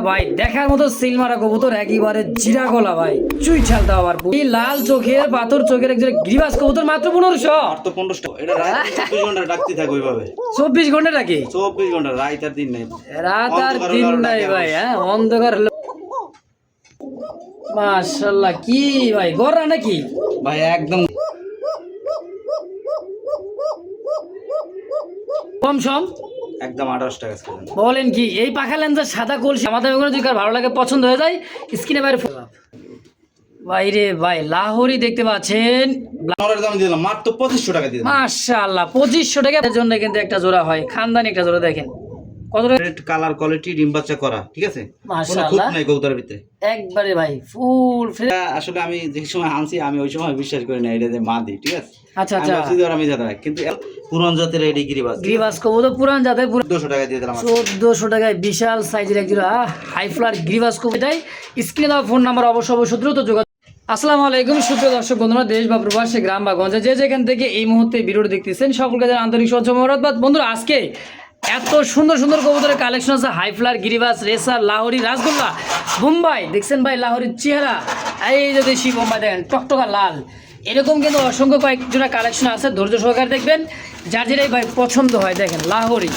ভাই দেখার মতো সিল মারা কবুতর একেবারে জিরা গলা ভাই চুই ছাল দাও আবার এই লাল চোখের পাথর চোখের একজন গ্রিবাস কবুতর মাত্র 1500 তো 1500 এটা রাত 24 ঘন্টা ডাকতে থাকে ওইভাবে 24 ঘন্টা নাকি 24 ঘন্টা রাত আর দিন নাই রাত আর দিন নাই ভাই হ্যাঁ অন্ধকার হলো মাশাআল্লাহ কি ভাই গররা নাকি ভাই একদম কম সম একদম 28 টাকা করে বলেন কি এই পাখা লেন্সের সাদা কলসি আমাদের ওখানে যদি কার ভালো লাগে পছন্দ হয়ে যায় স্ক্রিনে বাইরে ভাই রে ভাই লাহোরি দেখতে পাচ্ছেন লাহোরের দাম দিলাম মাত্র 2500 টাকা দিয়ে দিলাম মাশাআল্লাহ 2500 টাকার জন্য কিন্তু একটা জোড়া হয় খানদানি একটা জোড়া দেখেন কত রেড কালার কোয়ালিটি ডিম বাচ্চা করা ঠিক আছে কোনো মাশাআল্লাহ খুঁত নাই কবুতরের ভিতরে একবারে ভাই ফুল ফ্রেশ আসলে আমি যে সময় আনছি আমি ওই সময় বিশ্বাস করি না এটা যে মাদি ঠিক আছে আচ্ছা আচ্ছা আমি জানি কিন্তু পুরান জাতের এডি গিরিবাস গ্রিবাস কবুতর পুরান জাতের 200 টাকা দিয়ে দিলাম 1400 টাকায় বিশাল সাইজের এক জোড়া হাই ফ্লার গ্রিবাস কবুতর স্ক্রিনে দেওয়া ফোন নাম্বার অবশ্যই দ্রুত যোগাযোগ আসসালামু আলাইকুম সুপ্রিয় দর্শক বন্ধুরা দেশ বা প্রবাসী গ্রাম বা গঞ্জে যে যেখান থেকে এই মুহূর্তে ভিডিওটি দেখতেছেন সকলকে জানাই আন্তরিক শুভেচ্ছা মোবারকবাদ বন্ধুরা আজকে এত সুন্দর সুন্দর কবুতরের কালেকশন আছে হাই ফ্লার গিরিবাস রেসার লাহোরি রাসগোল্লা বোম্বাই দেখছেন ভাই লাহোরির চেহারা এই যে দেশি বোম্বাই দেখেন টকটকা লাল এরকম কিন্তু অসংখ্য কয়েকজনা কালেকশন আছে ধৈর্য সহকারে দেখবেন যার যেটাই ভাই পছন্দ হয় দেখেন লাহোরি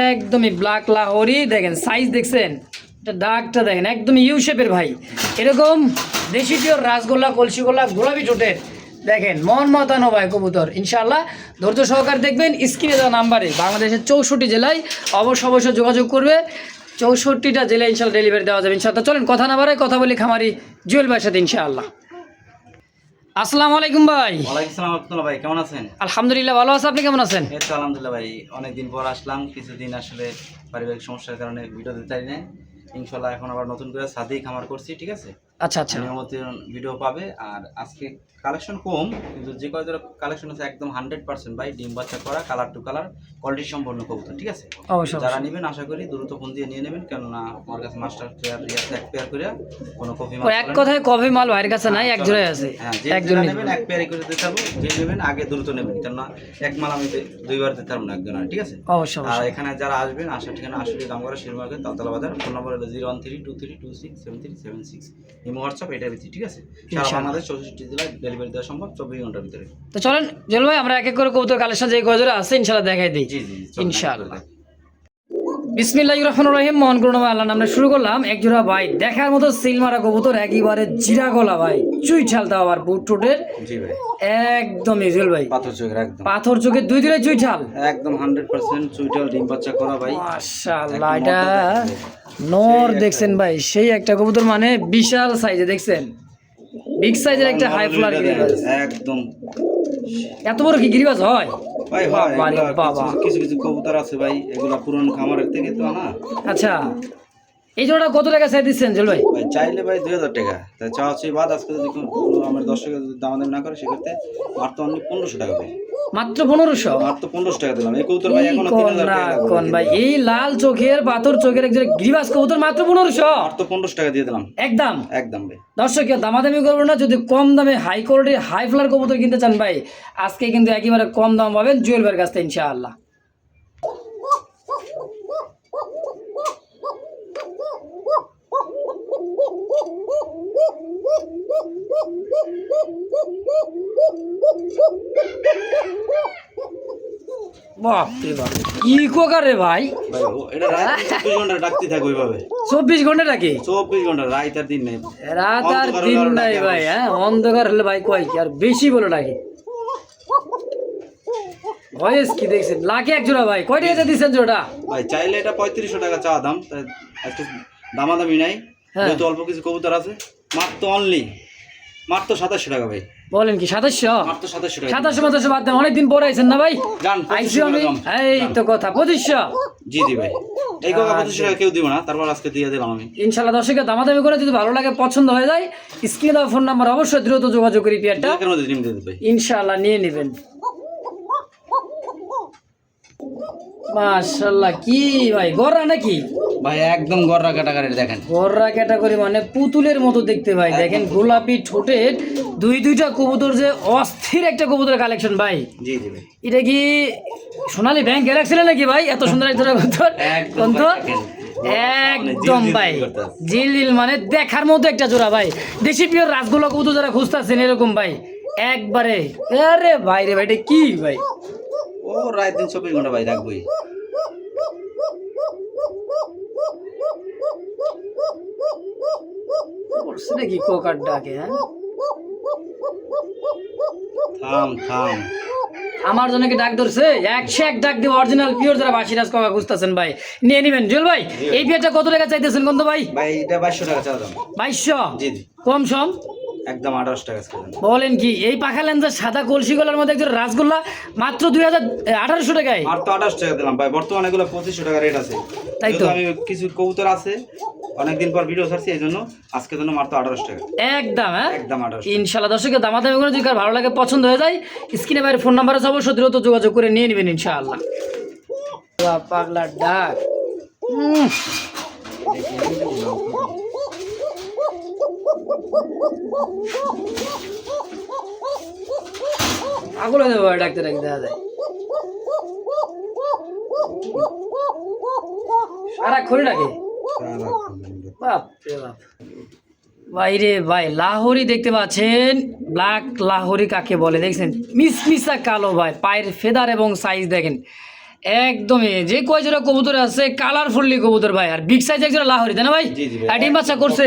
একদমই ব্ল্যাক লাহোরি দেখেন সাইজ দেখছেন ডাকটা দেখেন একদমই ইউ শেপের ভাই এরকম দেশি পিওর রাসগোল্লা কলসিগোল্লা গোলাপি ঠোঁটের দেখেন মন মাতানো ভাই কবুতর ইনশাআল্লাহ ধৈর্য সহকারে দেখবেন স্ক্রিনে দেওয়া নাম্বারে বাংলাদেশের 64 জেলায় অবশ্যই যোগাযোগ করবে 64টা জেলায় ইনশাআল্লাহ ডেলিভারি দেওয়া যাবে ইনশাআল্লাহ চলেন কথা না বাড়াই কথা বলি খামারি জুয়েল ভাইয়ের সাথে ইনশাআল্লাহ আসসালামু আলাইকুম ভাই ওয়ালাইকুম আসসালাম আব্দুল্লাহ ভাই কেমন আছেন আলহামদুলিল্লাহ ভালো আছে আপনি কেমন আছেন এই তো আলহামদুলিল্লাহ ভাই অনেকদিন পর আসলাম কিছুদিন আসলে পারিবারিক সমস্যার কারণে ভিডিও দিতে পারি না ইনশাআল্লাহ এখন আবার নতুন করে সাদেই খামার করছি ঠিক আছে আচ্ছা আচ্ছা নিয়মিত ভিডিও পাবে আর আজকে কালেকশন কম কিন্তু যে কয়টা কালেকশন আছে একদম 100% ভাই ডিম বাচ্চা করা কালার টু কালার কোয়ালিটি সম্পন্ন কবুতর ঠিক আছে অবশ্যই যারা নেবেন আশা করি দ্রুত ফোন দিয়ে নিয়ে নেবেন কেননা আমার কাছে মাস্টার পেয়ার এক পেয়ার করে কোনো কপি মাল এক কথায় কফি মাল ভাইয়ের কাছে নাই এক জোড়াই আছে হ্যাঁ এক জোড়া নেবেন এক পেয়ারই করে দিতে পারবো যে নেবেন আগে দ্রুত নেবেন কেননা এক মাল আমি দুইবার দিতে পারবো না একজন ঠিক আছে অবশ্যই আর এখানে যারা আসবেন আসার ঠিকানা আসলে দামগড়া শিরমার্কেট তালতলা বাজার ফোন নম্বর হলো 01323267376 ইমো হোয়াটসঅ্যাপ এটার ভিতরে ঠিক আছে সারা বাংলাদেশ 64 জেলায় ডেলিভারি দেওয়া সম্ভব 24 ঘন্টার ভিতরে তো চলেন জল ভাই আমরা এক এক করে কবুতর কালেকশন যে কয়জোড়া আছে ইনশাআল্লাহ দেখাই দিই জি জি ইনশাআল্লাহ বিসমিল্লাহির রহমানির রহিম মহান করুণাময় আল্লাহর নামে শুরু করলাম এক জোড়া ভাই দেখার মতো সিল মারা কবুতর একেবারে জিরা গলা ভাই চুই ছাল দাও আবার বুট ঠোঁটের জি ভাই একদম ইজুল ভাই পাথর চোখের একদম পাথর চোখে দুই দুই চুই ছাল একদম 100% চুইটাল ডিম বাচ্চা করা ভাই মাশাআল্লাহ এটা নর দেখছেন ভাই সেই একটা কবুতর মানে বিশাল সাইজে দেখছেন বিগ সাইজের একটা হাই ফ্লার গিরিবাজ একদম এত বড় কি গিরিবাজ হয় ভাই হয় বাবা কিছু কিছু কবুতর আছে ভাই এগুলা পুরনো খামারের থেকে তো না আচ্ছা এই জোড়া কত টাকা চাই দিচ্ছেন জল ভাই ভাই চাইলে ভাই 2000 টাকা তাই চাওয়া চাই বাদ আজকে যদি কোনো আমার দর্শকের যদি দামাদামি না করে সেক্ষেত্রে মাত্র অনলি 1500 টাকা ভাই মাত্র 1500 মাত্র 1500 টাকা দিলাম এই কবুতর ভাই এখনো 3000 টাকা কোন ভাই এই লাল চোখের পাথর চোখের একজন গ্রিবাস কবুতর মাত্র 1500 মাত্র 1500 টাকা দিয়ে দিলাম একদম একদম ভাই দর্শক দামাদামি করবো না যদি কম দামে হাই কোয়ালিটির হাই ফ্লার কবুতর কিনতে চান ভাই আজকে কিন্তু একেবারে কম দাম পাবেন জুয়েল ভাইয়ের কাছ থেকে ইনশাআল্লাহ বাপরে বাপ কি কোকার রে ভাই ভাই এটা রাত 24 ঘন্টা ডাকতে থাকে ওইভাবে 24 ঘন্টা নাকি 24 ঘন্টা রাত আর দিন নাই রাত আর দিন নাই ভাই হ্যাঁ অন্ধকার হলে ভাই কয় কি আর বেশি বলে ডাকে ভয়েস কি দেখছেন লাখে এক জোড়া ভাই কয় টাকা দিচ্ছেন জোড়া ভাই চাইলে এটা 3500 টাকা চাওয়া দাম তাই একটু দামাদামি নাই যেহেতু অল্প কিছু কবুতর আছে মাত্র অনলি মাত্র 2700 টাকা ভাই বলেন কি 2700 মাত্র 2700 টাকা 2700 বাদ দেন অনেকদিন পরে আইছেন না ভাই জান আইছি আমি এই তো কথা 2500 জি জি ভাই এই কথা 2500 টাকা কেউ দিব না তারপর আজকে দিয়ে দিলাম আমি ইনশাআল্লাহ দর্শকরা দামাদামি করে যদি ভালো লাগে পছন্দ হয়ে যায় স্ক্রিনে দেওয়া ফোন নাম্বার অবশ্যই দ্রুত যোগাযোগ করি পেয়ারটা এর মধ্যে নিম দিয়ে দেব ভাই ইনশাআল্লাহ নিয়ে নেবেন মাশাআল্লাহ কি ভাই গররা নাকি ভাই একদম গররা ক্যাটাগরি দেখেন গররা ক্যাটাগরি মানে পুতুলের মতো দেখতে ভাই দেখেন গোলাপি ঠোঁটের দুইটা কবুতর যে অস্থির একটা কবুতরের কালেকশন ভাই জি জি ভাই এটা কি সোনালী ব্যাংক গ্যালাক্সি নাকি ভাই এত সুন্দর একটা কবুতর কোন তো একদম ভাই জিল মানে দেখার মতো একটা জোড়া ভাই। দেশি পিওর রাসগোল্লা কবুতর যারা খুঁজতেছেন এরকম ভাই একবারে, আরে ভাই রে ভাই এটা কি ভাই, ও রাত দিন 24 ঘন্টা ভাই রাখবই। করছে নাকি কোকার ডাকে? হ্যাঁ থাম থাম, আমার জন্য কি ডাক ধরছে? 101 ডাক দিব অরিজিনাল পিওর যারা বাসিরাজ কাকা খুঁজতেছেন ভাই নিয়ে নিবেন। জুয়েল ভাই এই পেয়ারটা কত টাকা চাইতেছেন কোন ভাই? ভাই এটা 2200 টাকা চাওয়া দাম। 2200? জি জি, কম সম একদম 28 টাকা ছেড়ে দেন। বলেন কি? এই পাখা লেন্সের সাদা কলসি গলার মধ্যে একজন রাসগোল্লা মাত্র 1800 টাকায়। আর তো 28 টাকা দিলাম ভাই, বর্তমানে এগুলো 2500 টাকা রেট আছে। তাই তো, যেহেতু আমি কিছু কবুতর আছে অনেকদিন পর ভিডিও ছাড়ছি এই জন্য আজকে জন্য মাত্র 28 টাকা একদম। হ্যাঁ একদম 28। ইনশাআল্লাহ দর্শকের দামাদামি করে যদি কার ভালো লাগে পছন্দ হয়ে যায় স্ক্রিনে বাইরে ফোন নাম্বার আছে অবশ্যই দ্রুত যোগাযোগ করে নিয়ে নেবেন ইনশাআল্লাহ। বাহ, পাগলার ডাক। পাগল হয়ে যাবে ভাই ডাকতে ডাকতে, দেখা যায় সারাক্ষণই ডাকে। বাপ রে বাপ ভাই রে ভাই, লাহোরি দেখতে পাচ্ছেন, ব্ল্যাক লাহোরি কাকে বলে দেখছেন? মিসমিসা কালো ভাই, পায়ের ফেদার এবং সাইজ দেখেন একদমই যে কয় জোড়া কবুতর আছে কালারফুললি কবুতর ভাই, আর বিগ সাইজ এক জোড়া লাহোরি তাই না ভাই? জি জি ভাই, আর ডিম বাচ্চা করছে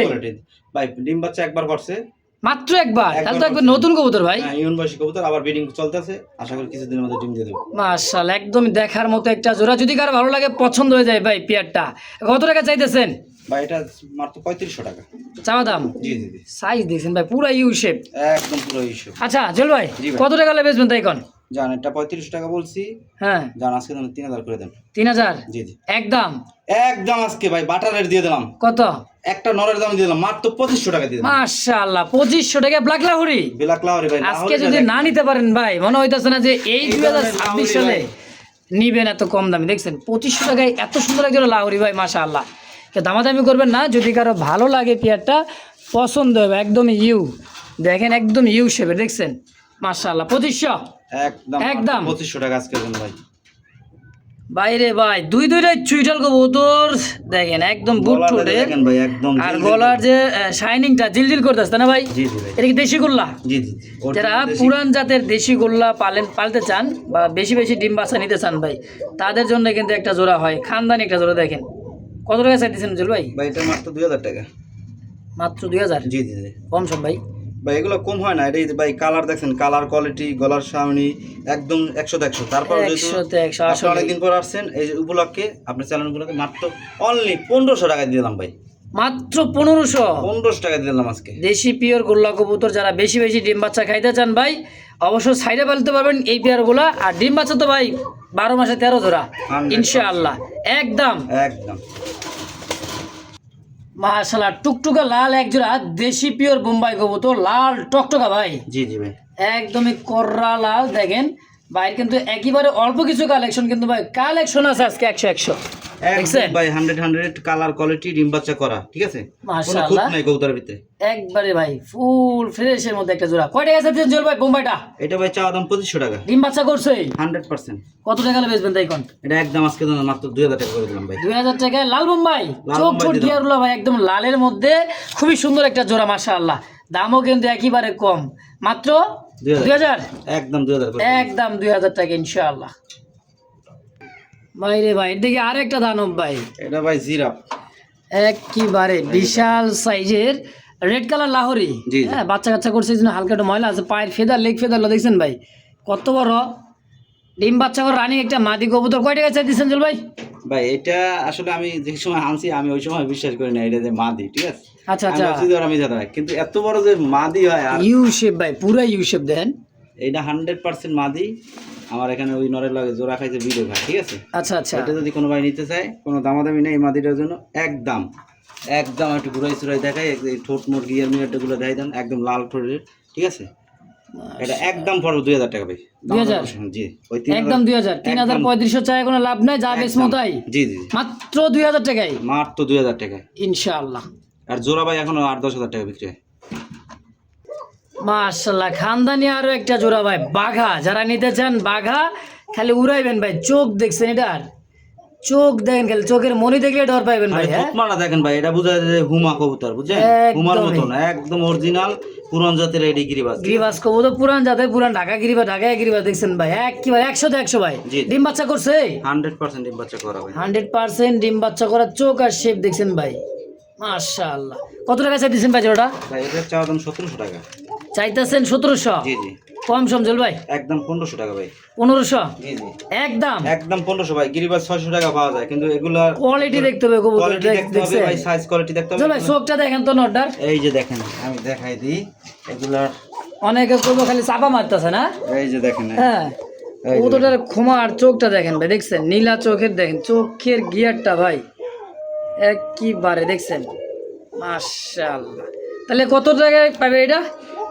ভাই, ডিম বাচ্চা একবার করছে মাত্র একবার, তাহলে তো একবার নতুন কবুতর ভাই। হ্যাঁ ইউনবাসী কবুতর, আবার ব্রিডিং চলতেছে, আশা করি কিছুদিনের মধ্যে ডিম দিয়ে দেব। মাশাআল্লাহ একদম দেখার মতো একটা জোড়া, যদি কারো ভালো লাগে পছন্দ হয়ে যায় ভাই পেয়ারটা কত টাকা চাইতেছেন? ভাই এটা মাত্র 3500 টাকা চাওয়া দাম। জি জি জি, সাইজ দেখছেন ভাই পুরা ইউ শেপ, একদম পুরো ইস্যু। আচ্ছা জল ভাই জি ভাই। কত টাকা বেচবেন তাই কোন? জান এটা 3500 টাকা বলছি, হ্যাঁ জান আজকে তুমি 3000 করে দেন। 3000? জি জি, একদম একদম আজকে ভাই বাটার রেট দিয়ে দিলাম। কত? একটা নরের দাম দিয়ে দিলাম মাত্র 2500 টাকা দিয়ে দিলাম। মাশাআল্লাহ 2500 টাকা ব্ল্যাক লাহোরি। ব্ল্যাক লাহোরি ভাই, আজকে যদি না নিতে পারেন ভাই মনে হইতাছে না যে এই 2026 সালে নিবেন এত কম দামে। দেখছেন 2500 টাকায় এত সুন্দর একজন লাহোরি ভাই, মাশাআল্লাহ। কেউ দামাদামি করবেন না, যদি কারো ভালো লাগে পেয়ারটা পছন্দ হবে একদম ইউ, দেখেন একদম ইউ শেপের দেখছেন মাশাআল্লাহ। 2500 একদম একদম 2500 টাকা আজকে জন্য ভাই। বাইরে ভাই দুইটাই চুইটাল কবুতর দেখেন একদম বুট গলাটা ঠোঁটের, দেখেন ভাই একদম আর জিলজিল গলার যে শাইনিংটা জিলজিল করতেছে না ভাই? জি জি ভাই, এটা কি দেশি গোল্লা? জি জি জি, যারা original দেশি। পুরান জাতের দেশি গোল্লা পালতে চান বা বেশি বেশি ডিম বাচ্চা নিতে চান ভাই, তাদের জন্য কিন্তু একটা জোড়া হয়, খানদানি একটা জোড়া। দেখেন কত টাকা চাইতেছেন জুল ভাই? ভাই এটা মাত্র 2000 টাকা। মাত্র 2000? জি জি জি কম সম ভাই। ভাই, এগুলো কম হয় না। এটা ভাই কালার দেখছেন, কালার কোয়ালিটি, গলার সামনি একদম 100 100। তারপর 100 তে 100 আপনি আসলে অনেকদিন পর আসছেন এই যে উপলক্ষে আপনার চ্যানেলগুলোকে মাত্র অনলি 1500 টাকা দিয়ে দিলাম ভাই, মাত্র 1500? 1500 টাকা দিয়ে দিলাম আজকে। দেশি পিওর গোল্লা কবুতর যারা বেশি বেশি ডিম বাচ্চা খাইতে চান ভাই অবশ্যই সাইডে পালতে পারবেন এই পেয়ারগুলা। আর ডিম বাচ্চা তো ভাই 12 মাসে 13 জোড়া 100% ইনশাআল্লাহ একদম। একদম মাশাআল্লাহ টুকটুকা লাল এক জোড়া দেশি পিওর বোম্বাই কবুতর, লাল টকটকা ভাই, জি জি ভাই, একদমই কররা লাল। দেখেন ভাই কিন্তু একেবারে অল্প কিছু কালেকশন, কিন্তু ভাই কালেকশন আছে আজকে 100 দেখছেন একদম ভাই 100 কালার কোয়ালিটি, ডিম বাচ্চা করা, ঠিক আছে, কোনো মাশাআল্লাহ খুঁত নাই কবুতরের ভিতরে। একবারে ভাই ফুল ফ্রেশের মধ্যে একটা জোড়া। কয় টাকা চাইছেন জল ভাই বোম্বাইটা? এটা ভাই চাওয়া দাম 2500 টাকা। ডিম বাচ্চা করছে 100%। কত টাকা বেচবেন তাই কোন? এটা একদম আজকে জন্য মাত্র 2000 টাকা করে দিলাম ভাই। 2000 টাকায় লাল বোম্বাই, লাল চোখ বোম্বাই ঠোঁট দিলাম। গিয়ারগুলো ভাই একদম লালের মধ্যে খুবই সুন্দর একটা জোড়া মাশাআল্লাহ। দামও কিন্তু একেবারে কম, মাত্র 2000। একদম 2000 করে। একদম 2000 টাকা ইনশাআল্লাহ। ভাই রে ভাই এদিকে আর একটা দানব ভাই, এটা ভাই জিরাফ, একেবারে বিশাল সাইজের রেড কালার লাহোরি। জি, জি। হ্যাঁ বাচ্চা কাচ্চা করছে এই জন্য হালকা একটু ময়লা আছে, পায়ের ফেদার লেগ ফেদার দেখছেন ভাই কত বড় ডিম বাচ্চা করে রানিং একটা মাদি কবুতর। কয় টাকা চাইতেছেন জল ভাই? ভাই এটা আসলে আমি যে সময় আনছি আমি ওই সময় বিশ্বাস করি না এটা যে মাদি, ঠিক আছে, আচ্ছা আমি আচ্ছা ভাবছি যে ওরা মিথ্যা দেয়, কিন্তু এত বড় যে মাদি হয়, আর ইউ শেপ ভাই পুরা ইউ শেপ দেন। এটা 100% মাদি। আমার এখানে ওই নরের লাগে জোড়া খাইছে ভিডিও খায়, ঠিক আছে। আচ্ছা আচ্ছা এটা যদি কোনো ভাই নিতে চায় কোনো দামাদামি নেই এই মাদিটার জন্য, একদম একদম একটু ঘুরাই চুরাই দেখায়, এই ঠোঁট মোট গিয়ার মিয়ারটাগুলো দেখাই দেন, একদম লাল ঠোঁটের, ঠিক আছে। এটা একদম পড়বে 2000 টাকা ভাই। 2000? জি ওই একদম 2000। 3500 চাই কোনো লাভ নাই, যা বেশ মতাই জি জি মাত্র 2000 টাকায় মাত্র 2000 টাকা ইনশাআল্লাহ। আর জোড়া ভাই এখনো 8-10 হাজার টাকা বিক্রি হয়। মাশাআল্লাহ খানদানি আরো একটা জোড়া ভাই বাঘা, যারা নিতে চান বাঘা খালি উড়াইবেন ভাই। চোখ দেখছেন এটার চোখ দেখেন খালি, চোখের মনি দেখলে ডর পাইবেন ভাই। হ্যাঁ ঠোঁটমালা দেখেন ভাই, এটা বোঝা যায় যে হুমা কবুতর, বুঝছেন? হুমার মতন একদম অরিজিনাল পুরান জাতের এডি গিরিবাজ। গিরিবাজ কবুতর পুরান জাতের, পুরান ঢাকা গিরিবাজ, ঢাকায় গিরিবাজ দেখছেন ভাই, একেবারে 100 ভাই। জি। ডিম বাচ্চা করছে 100% ডিম বাচ্চা করা ভাই। 100% ডিম বাচ্চা করা, চোখ আর শেপ দেখছেন ভাই, মাশাআল্লাহ। কত টাকা চাইতেছেন ভাই ওটা? ভাই এটা চাওয়া দাম 1700 টাকা। চাইতেছেন 1700? জি জি। কম সমঝল ভাই? একদম 1500 টাকা ভাই। 1500? জি জি। একদম 1500 ভাই। গিরিবাজ 600 টাকা পাওয়া যায়, কিন্তু এগুলা কোয়ালিটি দেখতে হবে কবুতর, কোয়ালিটি দেখতে হবে ভাই, সাইজ কোয়ালিটি দেখতে হবে। ভাই চোখটা দেখেন তো নটটার। এই যে দেখেন, আমি দেখাই দিই এগুলা। অনেকে করবো খালি চাপা মারতেছে না। এই যে দেখেন, হ্যাঁ কবুতরটার খোমার চোখটা দেখেন ভাই, দেখছেন নীলা চোখের, দেখেন চোখের গিয়ারটা ভাই একবারে দেখছেন, মাশাআল্লাহ। তাহলে কত টাকায় পাবে এটা?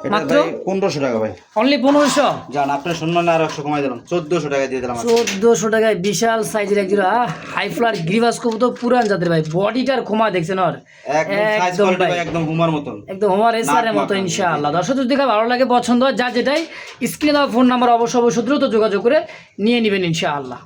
এটা মাত্র ভাই 1500 টাকা ভাই। অনলি 1500? জান আপনার সম্মানে আর 100 কমাই দিলাম, 1400 টাকা দিয়ে দিলাম। 1400 টাকায় বিশাল সাইজের একজোড়া হাই ফ্লার গিরিবাজ কবুতর, পুরান জাতের ভাই, বডিটার খোমা দেখছেন ওর, একদম সাইজ একদম কোয়ালিটি ভাই, ভাই একদম হুমার মতন, একদম আমার এসআরের মতো ইনশাআল্লাহ। দর্শক যদি ভালো লাগে, পছন্দ হয়, যা যেটাই স্ক্রিনে দেওয়া ফোন নাম্বার অবশ্যই দ্রুত যোগাযোগ করে নিয়ে নেবেন ইনশাআল্লাহ।